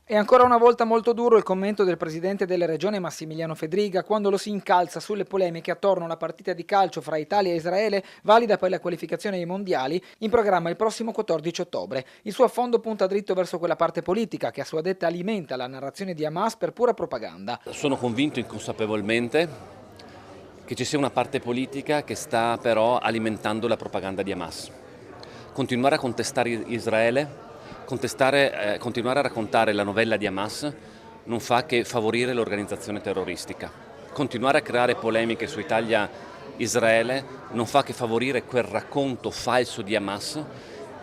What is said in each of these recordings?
E ancora una volta molto duro il commento del presidente della regione Massimiliano Fedriga quando lo si incalza sulle polemiche attorno alla partita di calcio fra Italia e Israele, valida per la qualificazione ai mondiali, in programma il prossimo 14 ottobre. Il suo affondo punta dritto verso quella parte politica che a sua detta alimenta la narrazione di Hamas per pura propaganda. Sono convinto inconsapevolmente che ci sia una parte politica che sta però alimentando la propaganda di Hamas. Continuare a contestare Israele, continuare a raccontare la novella di Hamas non fa che favorire l'organizzazione terroristica. Continuare a creare polemiche su Italia-Israele non fa che favorire quel racconto falso di Hamas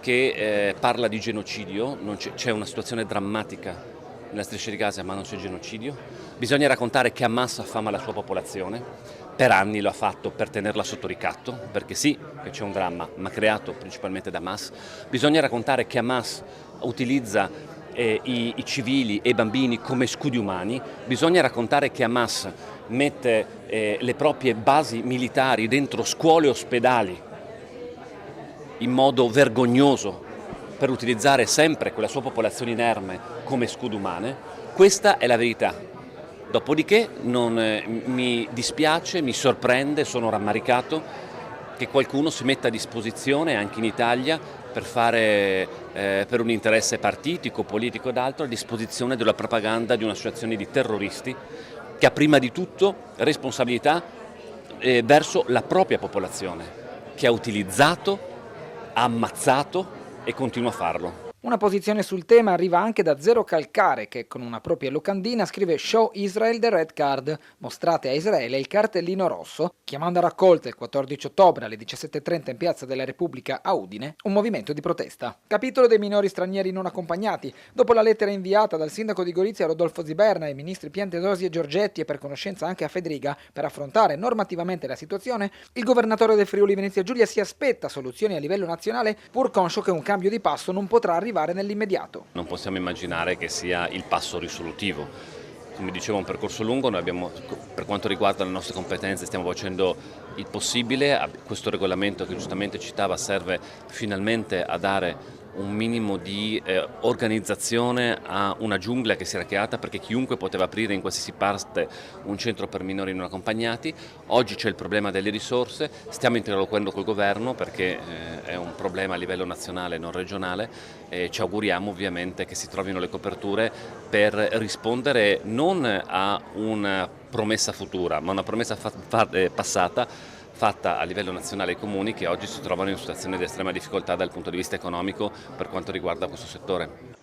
che parla di genocidio. C'è una situazione drammatica nella striscia di Gaza, ma non c'è genocidio. Bisogna raccontare che Hamas affama la sua popolazione. Per anni lo ha fatto per tenerla sotto ricatto, perché sì, che c'è un dramma, ma creato principalmente da Hamas. Bisogna raccontare che Hamas utilizza i civili e i bambini come scudi umani. Bisogna raccontare che Hamas mette le proprie basi militari dentro scuole e ospedali in modo vergognoso per utilizzare sempre quella sua popolazione inerme come scudo umane. Questa è la verità. Dopodiché mi dispiace, mi sorprende, sono rammaricato che qualcuno si metta a disposizione anche in Italia per fare per un interesse partitico, politico ed altro a disposizione della propaganda di un'associazione di terroristi che ha prima di tutto responsabilità verso la propria popolazione, che ha utilizzato, ha ammazzato e continua a farlo. Una posizione sul tema arriva anche da Zero Calcare che con una propria locandina scrive "Show Israel the Red Card", mostrate a Israele il cartellino rosso, chiamando a raccolta il 14 ottobre alle 17:30 in Piazza della Repubblica a Udine, un movimento di protesta. Capitolo dei minori stranieri non accompagnati. Dopo la lettera inviata dal sindaco di Gorizia Rodolfo Ziberna ai ministri Piantedosi e Giorgetti e per conoscenza anche a Fedriga per affrontare normativamente la situazione, il governatore del Friuli Venezia Giulia si aspetta soluzioni a livello nazionale pur conscio che un cambio di passo non potrà arrivare nell'immediato. Non possiamo immaginare che sia il passo risolutivo. Come dicevo, è un percorso lungo, noi abbiamo, per quanto riguarda le nostre competenze, stiamo facendo il possibile. Questo regolamento che giustamente citava serve finalmente a dare un minimo di organizzazione a una giungla che si era creata perché chiunque poteva aprire in qualsiasi parte un centro per minori non accompagnati. Oggi c'è il problema delle risorse, stiamo interloquendo col governo perché è un problema a livello nazionale e non regionale e ci auguriamo ovviamente che si trovino le coperture per rispondere non a una promessa futura ma a una promessa passata fatta a livello nazionale ai comuni che oggi si trovano in situazioni di estrema difficoltà dal punto di vista economico per quanto riguarda questo settore.